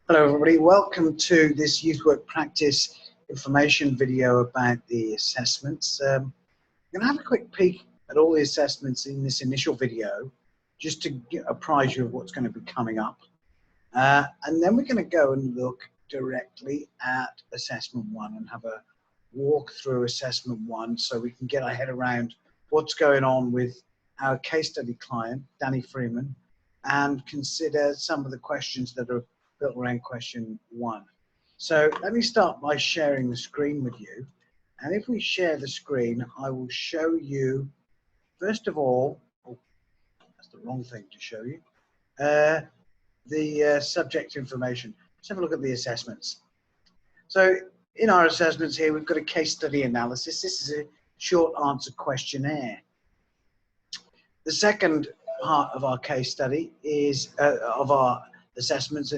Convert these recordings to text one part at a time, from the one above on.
Hello everybody, welcome to this youth work practice information video about the assessments. I'm going to have a quick peek at all the assessments in this initial video just to apprise you of what's going to be coming up. And then we're going to go and look directly at assessment one and have a walk through assessment one so we can get our head around what's going on with our case study client, Danny Freeman, and consider some of the questions that are built around question one. So let me start by sharing the screen with you. And if we share the screen, I will show you, first of all, oh, that's the wrong thing to show you, the subject information. Let's have a look at the assessments. So in our assessments here, we've got a case study analysis. This is a short answer questionnaire. The second part of our case study is, of our assessments,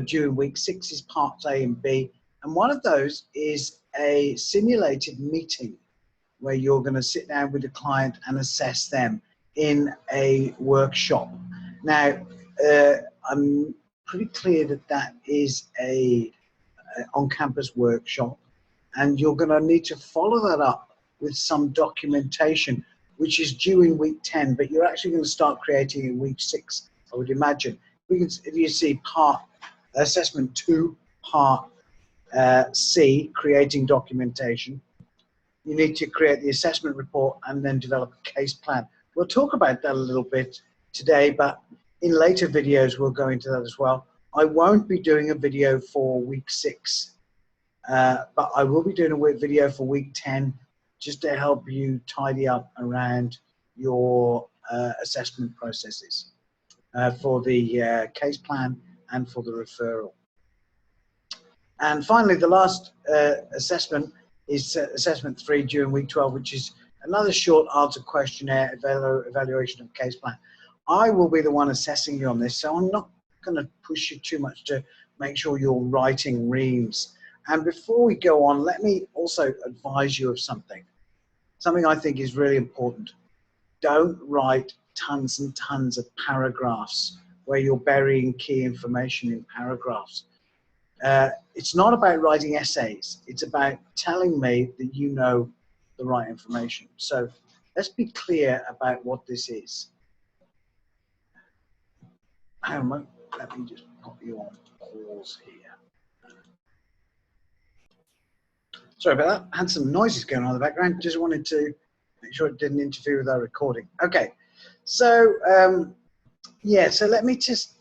during week 6 is parts A and B, and one of those is a simulated meeting where you're going to sit down with the client and assess them in a workshop. Now, I'm pretty clear that that is a on-campus workshop, and you're going to need to follow that up with some documentation, which is due in week 10, but you're actually going to start creating in week 6, I would imagine. If you see part assessment 2, part C, creating documentation, you need to create the assessment report and then develop a case plan. We'll talk about that a little bit today, but in later videos we'll go into that as well. I won't be doing a video for week 6, but I will be doing a video for week 10 just to help you tidy up around your assessment processes for the case plan and for the referral. And finally, the last assessment is assessment 3 during week 12, which is another short answer questionnaire, evaluation of case plan. I will be the one assessing you on this, so I'm not going to push you too much to make sure you're writing reams. And before we go on, let me also advise you of something I think is really important. Don't write tons and tons of paragraphs where you're burying key information in paragraphs. It's not about writing essays. It's about telling me that you know the right information. So let's be clear about what this is. Hang on a moment. Let me just pop you on pause here. Sorry about that. I had some noises going on in the background. Just wanted to make sure it didn't interfere with our recording. Okay. So, yeah, so let me just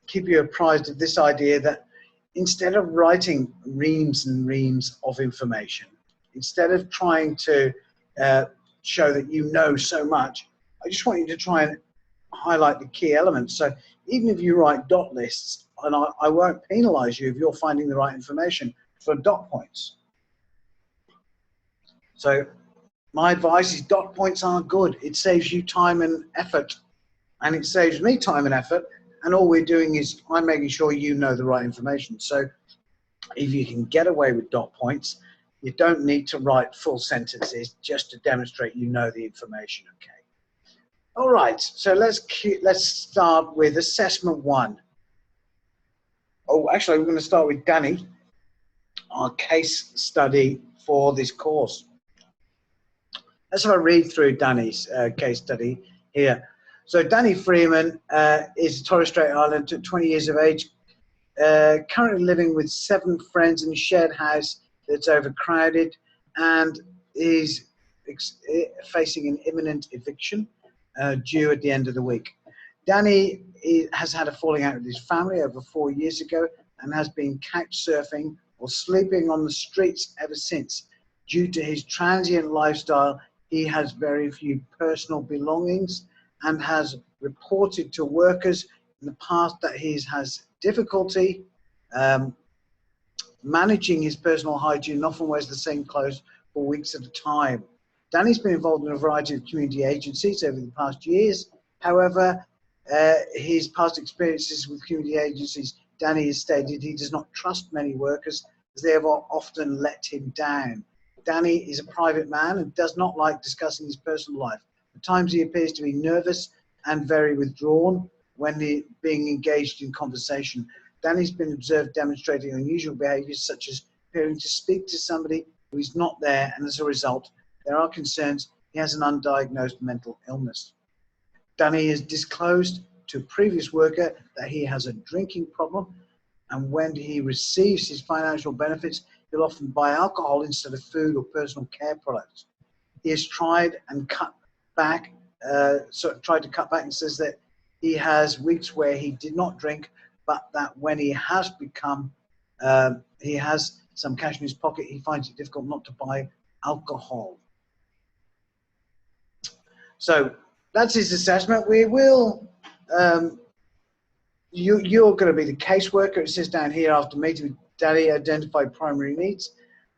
keep you apprised of this idea that instead of writing reams and reams of information, instead of trying to show that you know so much, I just want you to try and highlight the key elements. So even if you write dot lists, and I won't penalize you if you're finding the right information for dot points. So my advice is dot points are good. It saves you time and effort, and it saves me time and effort, and all we're doing is I'm making sure you know the right information. So if you can get away with dot points, you don't need to write full sentences just to demonstrate you know the information, okay? All right, so let's start with assessment 1. Oh, actually, we're going to start with Danny, our case study for this course. Let's have a read through Danny's case study here. So Danny Freeman is Torres Strait Islander, 20 years of age, currently living with 7 friends in a shared house that's overcrowded, and is facing an imminent eviction due at the end of the week. Danny has had a falling out with his family over 4 years ago and has been couch surfing or sleeping on the streets ever since. Due to his transient lifestyle, he has very few personal belongings and has reported to workers in the past that he has difficulty managing his personal hygiene and often wears the same clothes for weeks at a time. Danny's been involved in a variety of community agencies over the past years. However, his past experiences with community agencies, Danny has stated he does not trust many workers as they have often let him down. Danny is a private man and does not like discussing his personal life. At times he appears to be nervous and very withdrawn when being engaged in conversation. Danny's been observed demonstrating unusual behaviours such as appearing to speak to somebody who is not there, and as a result, there are concerns he has an undiagnosed mental illness. Danny has disclosed to a previous worker that he has a drinking problem, and when he receives his financial benefits, he'll often buy alcohol instead of food or personal care products. He has tried and cut back, tried to cut back, and says that he has weeks where he did not drink, but that when he has become, he has some cash in his pocket, he finds it difficult not to buy alcohol. So that's his assessment. We will, you're going to be the caseworker. It says down here, after meeting with Daddy, identify primary needs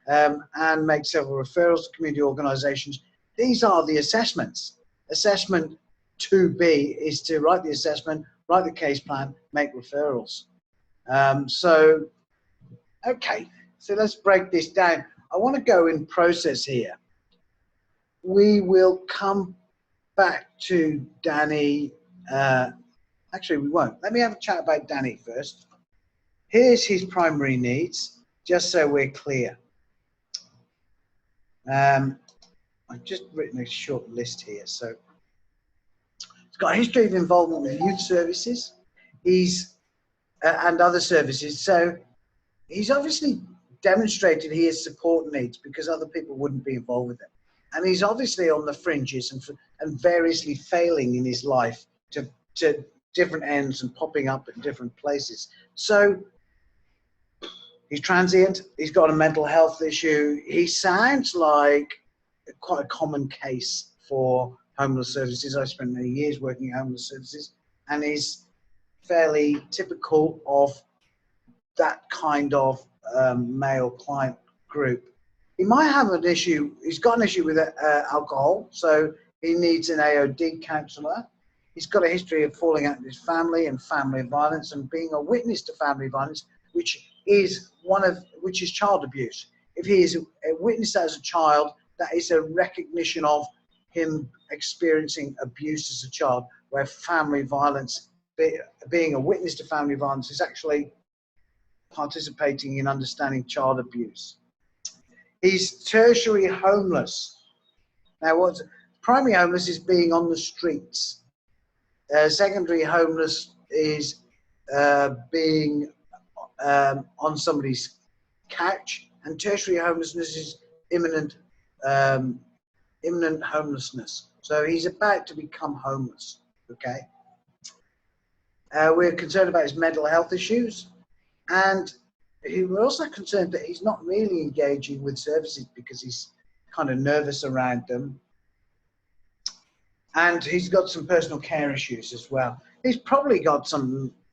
and make several referrals to community organisations. These are the assessments. Assessment 2B is to write the assessment, write the case plan, make referrals. Okay, so let's break this down. I want to go in process here. We will come back to Danny. Actually, we won't. Let me have a chat about Danny first. Here's his primary needs, just so we're clear. I've just written a short list here. So he's got a history of involvement with youth services, and other services. So he's obviously demonstrated he has support needs because other people wouldn't be involved with him. And he's obviously on the fringes and variously failing in his life to different ends and popping up at different places. So he's transient, he's got a mental health issue. He sounds like quite a common case for homeless services. I spent many years working in homeless services, and he's fairly typical of that kind of male client group. He might have an issue, he's got an issue with alcohol, so he needs an AOD counsellor. He's got a history of falling out with his family and family violence and being a witness to family violence, which is child abuse. If he is a witness as a child, that is a recognition of him experiencing abuse as a child, where family violence, being a witness to family violence, is actually participating in understanding child abuse. He's tertiary homeless. Now, what's primary homeless is being on the streets. Secondary homeless is being on somebody's couch, and tertiary homelessness is imminent homelessness. So he's about to become homeless. Okay. We're concerned about his mental health issues, and we're also concerned that he's not really engaging with services because he's kind of nervous around them. And he's got some personal care issues as well. He's probably got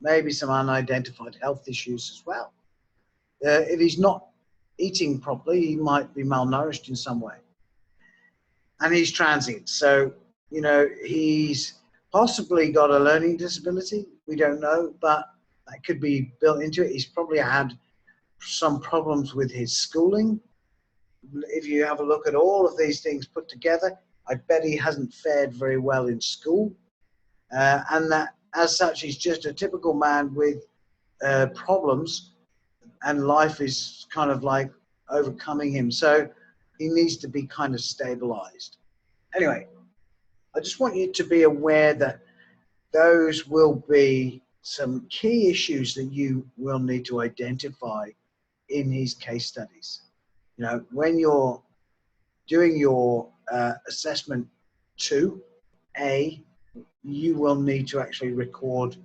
maybe some unidentified health issues as well. If he's not eating properly, he might be malnourished in some way. And he's transient. So, you know, he's possibly got a learning disability. We don't know, but that could be built into it. He's probably had some problems with his schooling. If you have a look at all of these things put together, I bet he hasn't fared very well in school. And that, as such, he's just a typical man with problems, and life is kind of like overcoming him. So he needs to be kind of stabilized. Anyway, I just want you to be aware that those will be some key issues that you will need to identify in his case studies. You know, when you're doing your assessment 2A, you will need to actually record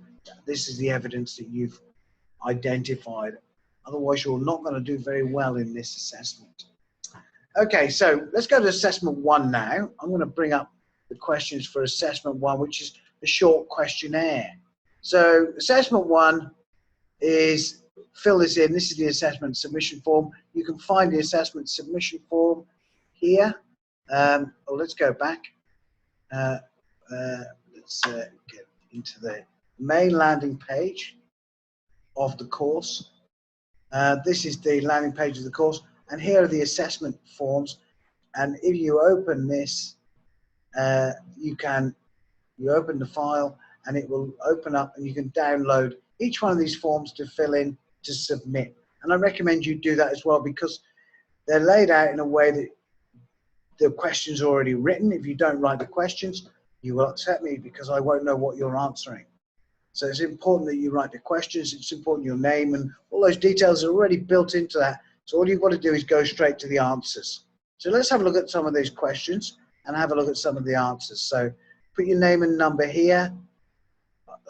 this is the evidence that you've identified. Otherwise, you're not going to do very well in this assessment. Okay, so let's go to assessment 1 now. I'm going to bring up the questions for assessment 1, which is a short questionnaire. So assessment 1 is, fill this in. This is the assessment submission form. You can find the assessment submission form here. Let's go back. Let's get into the main landing page of the course. This is the landing page of the course, and here are the assessment forms. And if you open this, you open the file, and it will open up and you can download each one of these forms to fill in to submit. And I recommend you do that as well, because they're laid out in a way that the questions are already written. If you don't write the questions, you will upset me because I won't know what you're answering. So it's important that you write the questions. It's important your name and all those details are already built into that. So all you've got to do is go straight to the answers. So let's have a look at some of these questions and have a look at some of the answers. So put your name and number here.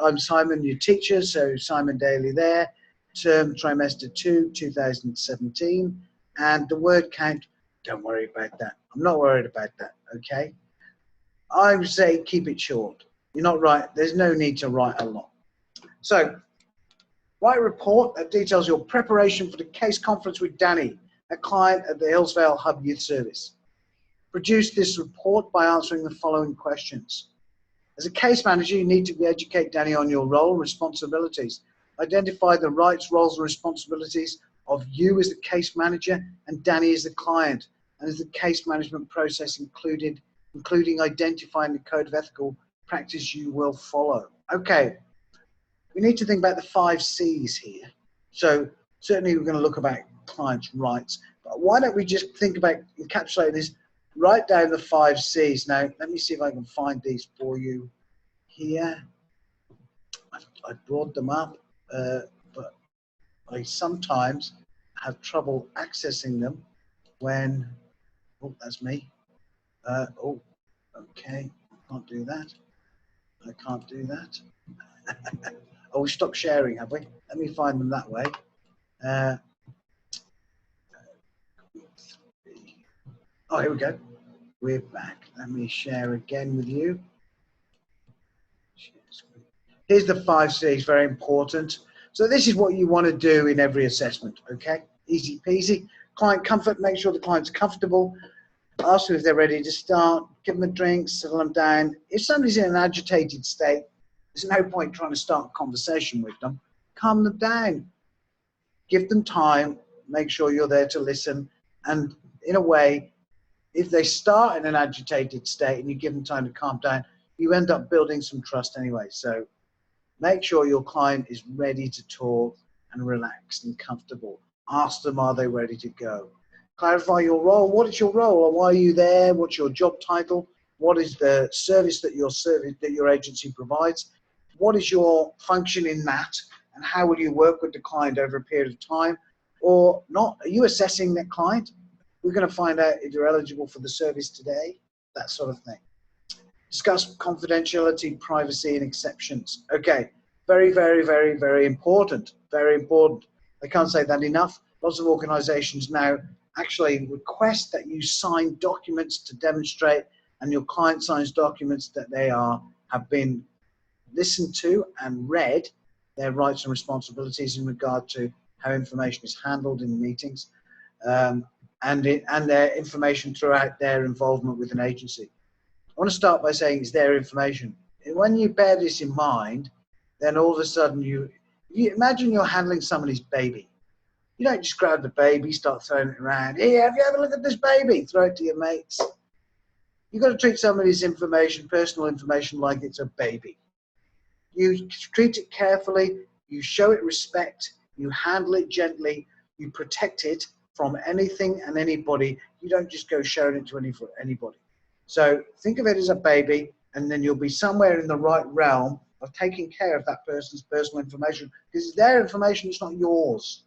I'm Simon, your teacher, so Simon Daly there. Term trimester 2, 2017. And the word count, don't worry about that. I'm not worried about that, okay? I would say keep it short. You're not right. There's no need to write a lot. So write a report that details your preparation for the case conference with Danny, a client at the Hillsvale Hub Youth Service. Produce this report by answering the following questions. As a case manager, you need to educate Danny on your role and responsibilities. Identify the rights, roles, and responsibilities of you as the case manager and Danny as the client, and as the case management process including identifying the code of ethical practice you will follow. Okay, we need to think about the 5 C's here. So certainly we're going to look about clients' rights, but why don't we just think about encapsulating this. Write down the 5 C's. Now, let me see if I can find these for you here. I brought them up, but I sometimes have trouble accessing them when, oh, that's me. Oh, okay, I can't do that. I can't do that. Oh, we stopped sharing, have we? Let me find them that way. Oh, here we go. We're back. Let me share again with you. Here's the 5 C's, very important. So this is what you want to do in every assessment, okay? Easy peasy. Client comfort, make sure the client's comfortable. Ask them if they're ready to start. Give them a drink, settle them down. If somebody's in an agitated state, there's no point trying to start a conversation with them. Calm them down. Give them time. Make sure you're there to listen. And in a way, if they start in an agitated state and you give them time to calm down, you end up building some trust anyway. So make sure your client is ready to talk and relaxed and comfortable. Ask them, are they ready to go? Clarify your role. What is your role? Or why are you there? What's your job title? What is the service that your agency provides? What is your function in that? And how will you work with the client over a period of time? Or not? Are you assessing that client? We're going to find out if you're eligible for the service today, that sort of thing. Discuss confidentiality, privacy, and exceptions. Okay, very, very, very, very important. Very important. I can't say that enough. Lots of organizations now actually request that you sign documents to demonstrate, and your client signs documents that they have been listened to and read their rights and responsibilities in regard to how information is handled in meetings, and their information throughout their involvement with an agency. I want to start by saying it's their information. And when you bear this in mind, then all of a sudden you imagine you're handling somebody's baby. You don't just grab the baby, start throwing it around. Here, have you ever looked at this baby? Throw it to your mates. You've got to treat somebody's information, personal information, like it's a baby. You treat it carefully, you show it respect, you handle it gently, you protect it from anything and anybody. You don't just go showing it to anybody. So think of it as a baby, and then you'll be somewhere in the right realm of taking care of that person's personal information, because it's their information, it's not yours.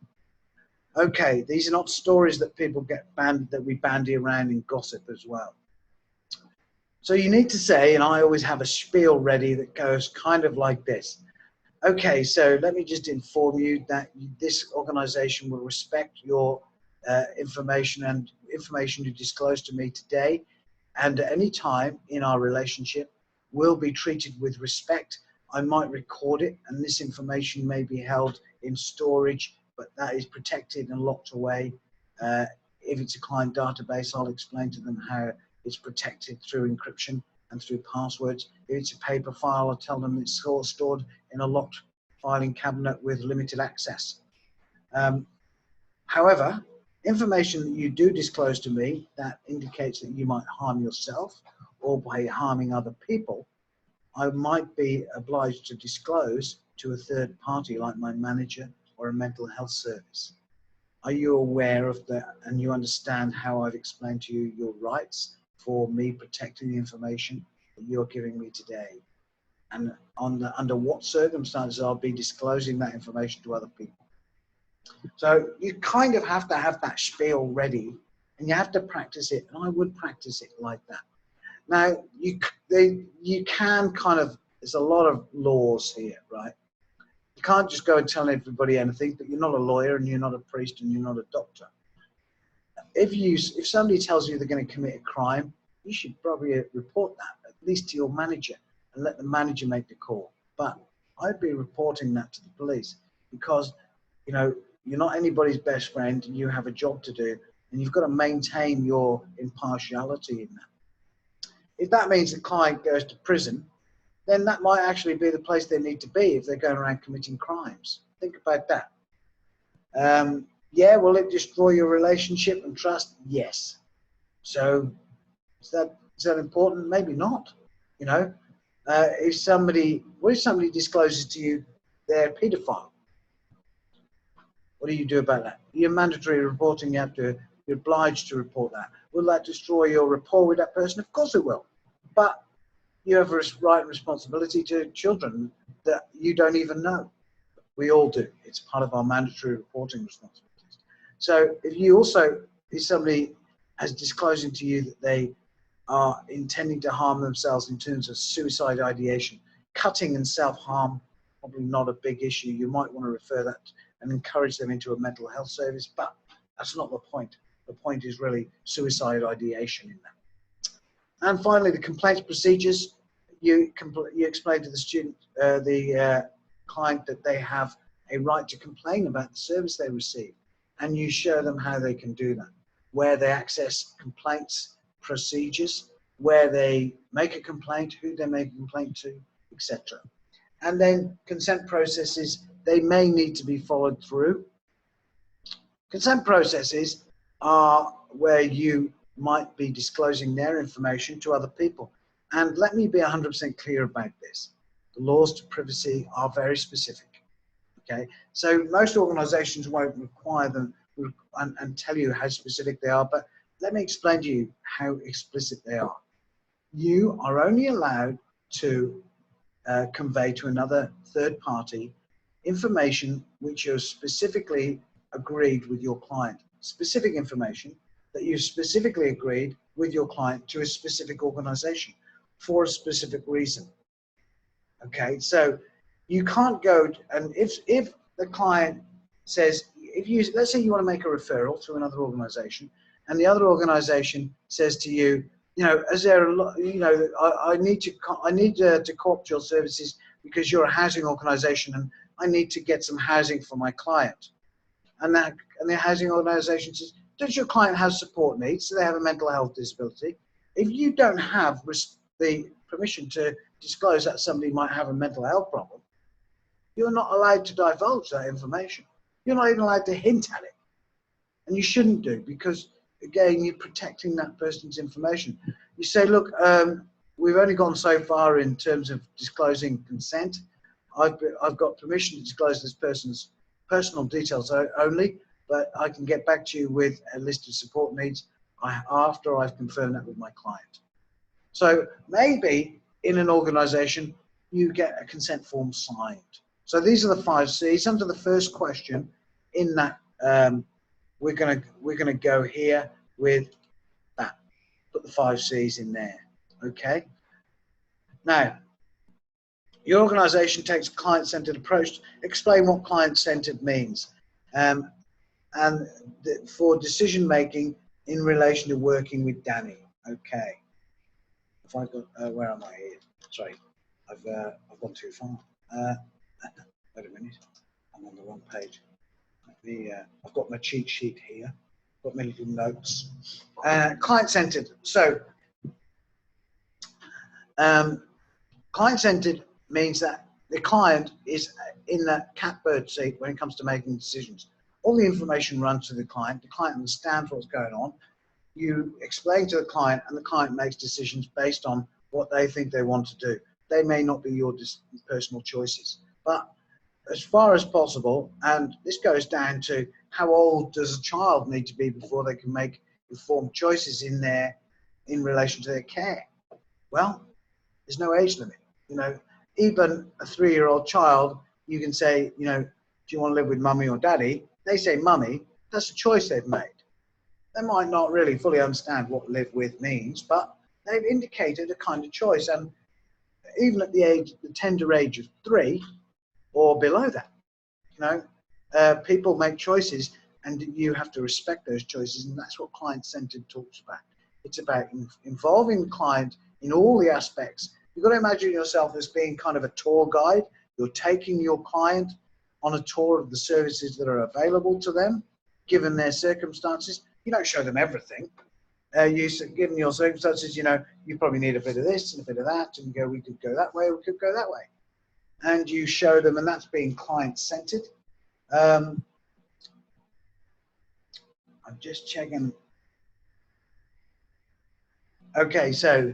Okay, these are not stories that people that we bandy around in gossip as well. So you need to say, and I always have a spiel ready that goes kind of like this. Okay, so let me just inform you that this organization will respect your information and information you disclose to me today, and at any time in our relationship will be treated with respect. I might record it, and this information may be held in storage, but that is protected and locked away. If it's a client database, I'll explain to them how it's protected through encryption and through passwords. If it's a paper file, I'll tell them it's stored in a locked filing cabinet with limited access. However, information that you do disclose to me that indicates that you might harm yourself or by harming other people, I might be obliged to disclose to a third party like my manager or a mental health service. Are you aware of that and you understand how I've explained to you your rights for me protecting the information that you're giving me today? And under what circumstances I'll be disclosing that information to other people. So you kind of have to have that spiel ready, and you have to practice it, and I would practice it like that. Now, you can kind of, there's a lot of laws here, right? You can't just go and tell everybody anything, but you're not a lawyer, and you're not a priest, and you're not a doctor. If somebody tells you they're going to commit a crime, you should probably report that, at least to your manager, and let the manager make the call. But I'd be reporting that to the police, because, you know, you're not anybody's best friend, and you have a job to do, and you've got to maintain your impartiality in that. If that means the client goes to prison, then that might actually be the place they need to be if they're going around committing crimes. Think about that. Yeah, will it destroy your relationship and trust? Yes. So is that important? Maybe not. You know, if somebody discloses to you they're a paedophile, what do you do about that? You're mandatory reporting. You're obliged to report that. Will that destroy your rapport with that person? Of course it will. But you have a right and responsibility to children that you don't even know. We all do. It's part of our mandatory reporting responsibilities. So if somebody is disclosing to you that they are intending to harm themselves in terms of suicide ideation, cutting and self-harm, probably not a big issue. You might want to refer that and encourage them into a mental health service, but that's not the point. The point is really suicide ideation in that. And finally, the complaints procedures. You explain to the student, the client, that they have a right to complain about the service they receive, and you show them how they can do that, where they access complaints procedures, where they make a complaint, who they make a complaint to, etc. And then consent processes, they may need to be followed through. Consent processes are where you might be disclosing their information to other people. And let me be 100% clear about this. The laws to privacy are very specific. Okay, so most organizations won't require them and tell you how specific they are, but let me explain to you how explicit they are. You are only allowed to convey to another third party information which you've specifically agreed with your client. Specific information that you specifically agreed with your client to a specific organization for a specific reason. Okay, so you can't go, and if the client says, let's say you want to make a referral to another organization, and the other organization says to you, you know, I need to co-opt your services because you're a housing organization, and I need to get some housing for my client. And the housing organization says, does your client have support needs? So they have a mental health disability. If you don't have the permission to disclose that somebody might have a mental health problem, you're not allowed to divulge that information. You're not even allowed to hint at it. And you shouldn't do, because again, you're protecting that person's information. You say, look, we've only gone so far in terms of disclosing consent. I've got permission to disclose this person's personal details only, but I can get back to you with a list of support needs after I've confirmed that with my client. So maybe in an organization, you get a consent form signed. So these are the 5 C's. Under the first question in that, we're gonna go here with that. Put the 5 C's in there. Okay. Now, your organization takes a client-centered approach. Explain what client-centered means, and for decision-making in relation to working with Danny. Okay. If I got, where am I here? Sorry, I've gone too far. Wait a minute, I'm on the wrong page. I've got my cheat sheet here. Got my little notes. Client-centered. So, client-centered means that the client is in the catbird seat when it comes to making decisions. All the information runs to the client. The client understands what's going on. You explain to the client, and the client makes decisions based on what they think they want to do. they may not be your personal choices. But as far as possible, and this goes down to how old does a child need to be before they can make informed choices in relation to their care? Well, there's no age limit. You know, even a 3-year-old child, you can say, you know, do you want to live with mummy or daddy? They say mummy. That's a choice they've made. They might not really fully understand what live with means, but they've indicated a kind of choice. And even at the tender age of 3 or below that, you know, people make choices, and you have to respect those choices. And that's what client-centered talks about. It's about involving the client in all the aspects. You've got to imagine yourself as being kind of a tour guide. You're taking your client on a tour of the services that are available to them, given their circumstances. You don't show them everything. Given your circumstances, you know, you probably need a bit of this and a bit of that, and you go, we could go that way, we could go that way. And you show them, and that's being client-centered. I'm just checking. Okay, so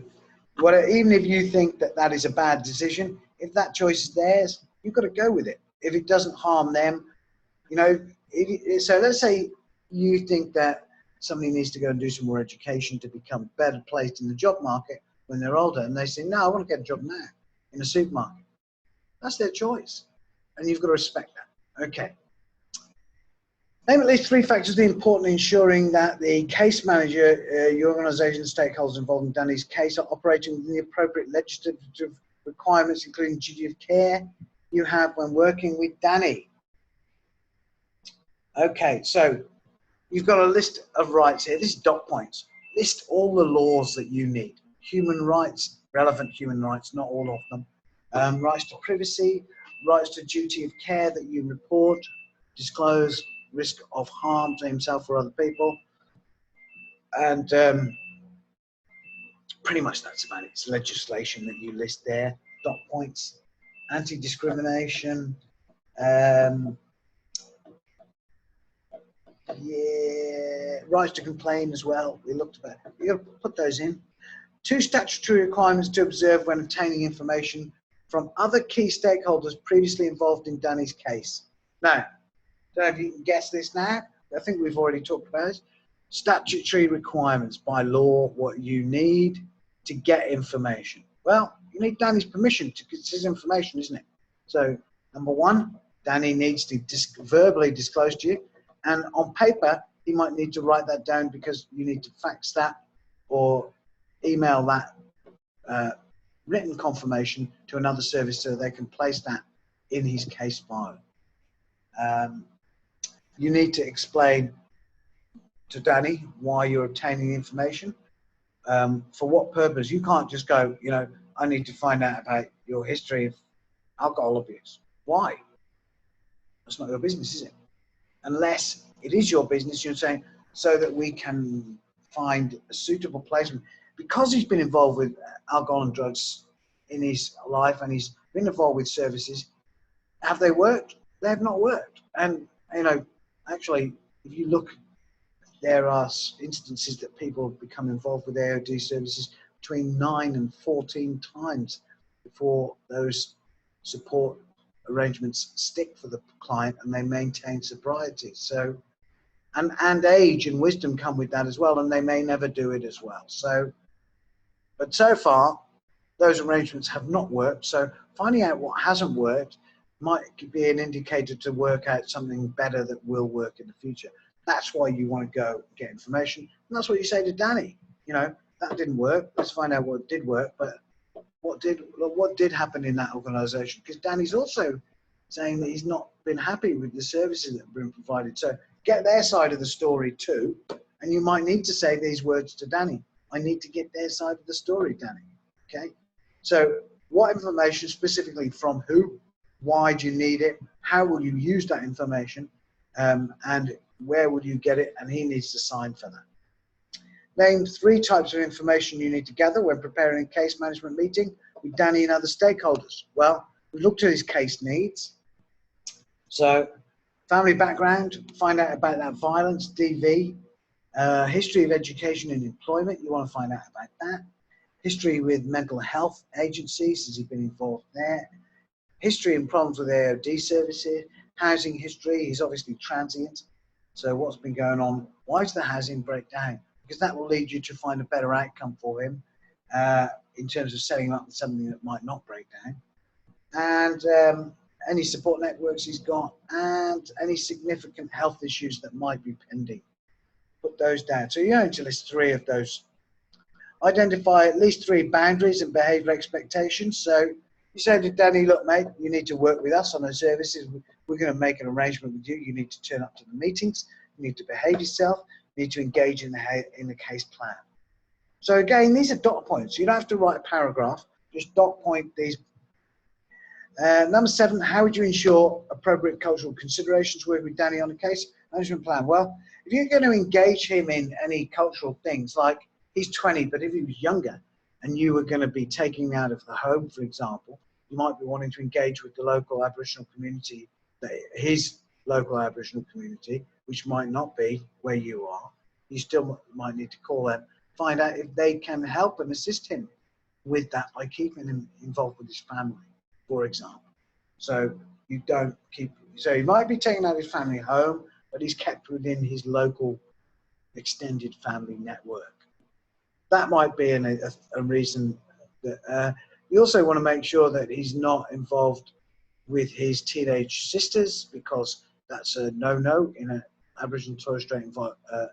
even if you think that that is a bad decision, if that choice is theirs, you've got to go with it. If it doesn't harm them, you know, so let's say you think that somebody needs to go and do some more education to become better placed in the job market when they're older, and they say, no, I want to get a job now in a supermarket. That's their choice, and you've got to respect that. Okay. Name at least 3 factors that are important in ensuring that the case manager, your organisation, stakeholders involved in Danny's case are operating within the appropriate legislative requirements, including duty of care you have when working with Danny. Okay, so you've got a list of rights here. This is dot points. List all the laws that you need. Human rights, relevant human rights, not all of them. Rights to privacy, rights to duty of care that you report, disclose risk of harm to himself or other people. And pretty much that's about it. It's legislation that you list there. Dot points. Anti-discrimination. Yeah, rights to complain as well. We looked at that. You've got to put those in. 2 statutory requirements to observe when obtaining information from other key stakeholders previously involved in Danny's case. Now, don't know if you can guess this now. I think we've already talked about it. Statutory requirements by law, what you need to get information. Well, you need Danny's permission because it's his information, isn't it? So, number 1, Danny needs to verbally disclose to you. And on paper, he might need to write that down because you need to fax that or email that written confirmation to another service so they can place that in his case file. You need to explain to Danny why you're obtaining the information, for what purpose. You can't just go, you know, I need to find out about your history of alcohol abuse. Why? That's not your business, is it? Unless it is your business, you're saying, so that we can find a suitable placement. Because he's been involved with alcohol and drugs in his life and he's been involved with services, have they worked? They have not worked. And, you know, actually, if you look, there are instances that people become involved with AOD services between 9 and 14 times before those support arrangements stick for the client and they maintain sobriety. So, and age and wisdom come with that as well, and they may never do it as well. So, but so far, those arrangements have not worked. So finding out what hasn't worked might be an indicator to work out something better that will work in the future. That's why you want to go get information. And that's what you say to Danny. You know, that didn't work. Let's find out what did work. But what did happen in that organisation? Because Danny's also saying that he's not been happy with the services that have been provided. So get their side of the story too. And you might need to say these words to Danny. I need to get their side of the story, Danny. Okay? So what information specifically from who? Why do you need it? How will you use that information? And where will you get it? And he needs to sign for that. Name 3 types of information you need to gather when preparing a case management meeting with Danny and other stakeholders. Well, we looked at his case needs. So family background, find out about that violence, DV, history of education and employment, you want to find out about that. History with mental health agencies, has he been involved there? History and problems with AOD services, housing history, he's obviously transient. So what's been going on? Why does the housing break down? Because that will lead you to find a better outcome for him in terms of setting up something that might not break down. And any support networks he's got, and any significant health issues that might be pending. Put those down. So you're going to list 3 of those. Identify at least 3 boundaries and behaviour expectations. So you say to Danny, look, mate, you need to work with us on those services. We're going to make an arrangement with you. You need to turn up to the meetings. You need to behave yourself. You need to engage in the case plan. So again, these are dot points. You don't have to write a paragraph. Just dot point these. Number 7, how would you ensure appropriate cultural considerations? Work with Danny on a case management plan. Well, if you're going to engage him in any cultural things, like he's 20, but if he was younger and you were going to be taking him out of the home, for example, you might be wanting to engage with the local Aboriginal community, his local Aboriginal community, which might not be where you are. You still might need to call them, find out if they can help and assist him with that by keeping him involved with his family, for example. So you don't keep, so he might be taking out his family home, but he's kept within his local extended family network. That might be a reason that you also want to make sure that he's not involved with his teenage sisters, because that's a no-no in an Aboriginal Torres Strait environment.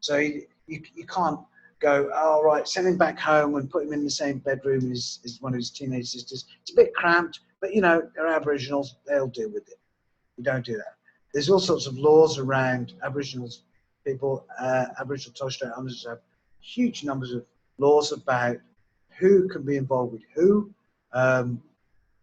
So you can't go, oh, right, send him back home and put him in the same bedroom as one of his teenage sisters. It's a bit cramped, but, you know, they're Aboriginals. They'll deal with it. You don't do that. There's all sorts of laws around Aboriginals people. Aboriginal Torres Strait Islanders have huge numbers of laws about who can be involved with who.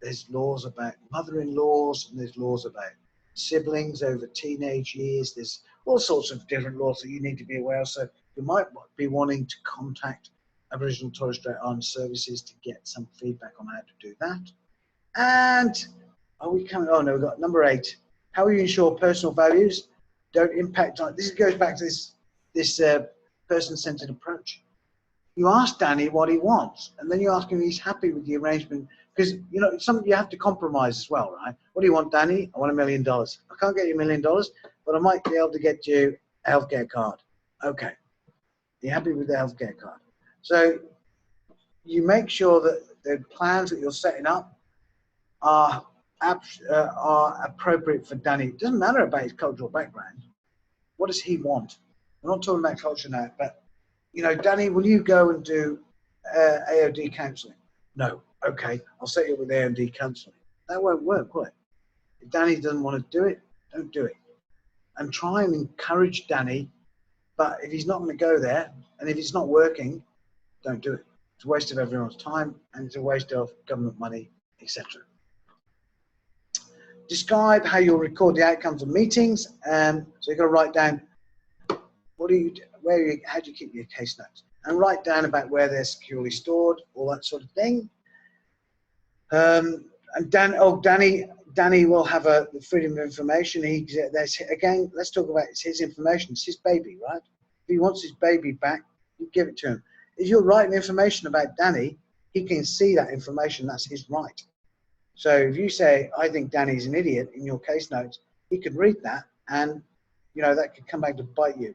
There's laws about mother-in-laws, and there's laws about siblings over teenage years. There's all sorts of different laws that you need to be aware of. So you might be wanting to contact Aboriginal Torres Strait Islander services to get some feedback on how to do that. And are we coming? Oh no, we've got number 8. How will you ensure personal values don't impact on? This goes back to this person-centered approach. You ask Danny what he wants, and then you ask him if he's happy with the arrangement, because you know you have to compromise as well, right? What do you want, Danny? I want $1 million. I can't get you $1 million, but I might be able to get you a healthcare card. Okay, you're happy with the healthcare card. So you make sure that the plans that you're setting up are appropriate for Danny. It doesn't matter about his cultural background. What does he want? We're not talking about culture now, but you know, Danny, will you go and do AOD counselling? No. Okay, I'll set you up with AOD counselling. That won't work, will it? If Danny doesn't want to do it, don't do it. And try and encourage Danny, but if he's not going to go there, and if it's not working, don't do it. It's a waste of everyone's time, and it's a waste of government money, etc. Describe how you'll record the outcomes of meetings. So you've got to write down what do you do, how do you keep your case notes, and write down about where they're securely stored, all that sort of thing. And Danny will have the freedom of information. Again, let's talk about it's his information. It's his baby, right? If he wants his baby back, you give it to him. If you're writing information about Danny, he can see that information. That's his right. So if you say, I think Danny's an idiot in your case notes, he could read that, and you know that could come back to bite you.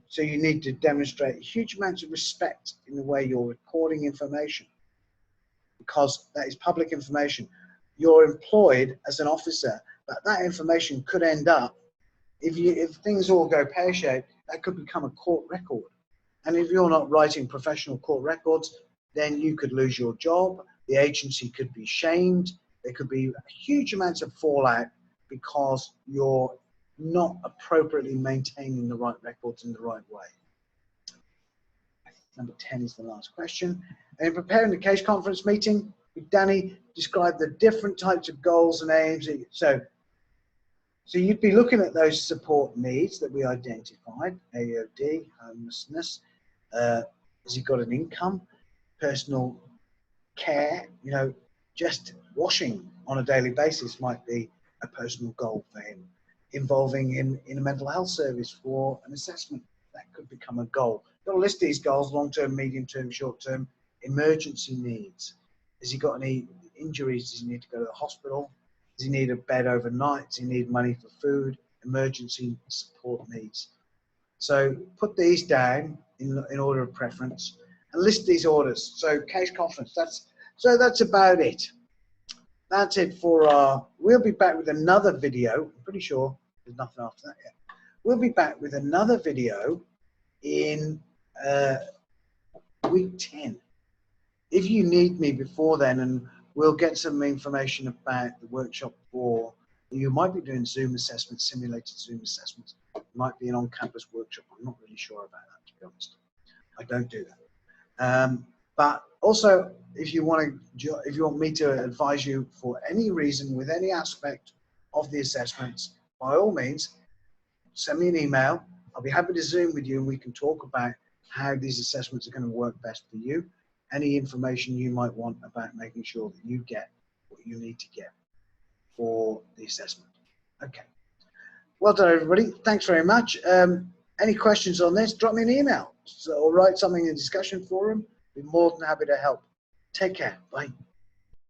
So you need to demonstrate huge amounts of respect in the way you're recording information, because that is public information. You're employed as an officer, but that information could end up, if things all go pear-shaped, that could become a court record. And if you're not writing professional court records, then you could lose your job. The agency could be shamed. There could be huge amounts of fallout because you're not appropriately maintaining the right records in the right way. Number 10 is the last question. And in preparing the case conference meeting with Danny, describe the different types of goals and aims. So you'd be looking at those support needs that we identified: AOD, homelessness. Has he got an income? Personal care, you know, just washing on a daily basis might be a personal goal for him. Involving him in a mental health service for an assessment, that could become a goal. You've got to list these goals: long-term, medium-term, short-term. emergency needs. Has he got any injuries? Does he need to go to the hospital? Does he need a bed overnight? Does he need money for food? Emergency support needs. So put these down in order of preference and list these orders. So case confidence, that's about it. That's it for we'll be back with another video. I'm pretty sure there's nothing after that yet. We'll be back with another video in week 10. If you need me before then, and we'll get some information about the workshop, or you might be doing Zoom assessments, simulated Zoom assessments. It might be an on-campus workshop. I'm not really sure about that, to be honest. I don't do that. But also, if you want me to advise you for any reason with any aspect of the assessments, by all means, send me an email. I'll be happy to Zoom with you and we can talk about how these assessments are going to work best for you. Any information you might want about making sure that you get what you need to get for the assessment. Okay. Well done, everybody. Thanks very much. Any questions on this, drop me an email or write something in the discussion forum. Be more than happy to help. Take care. Bye.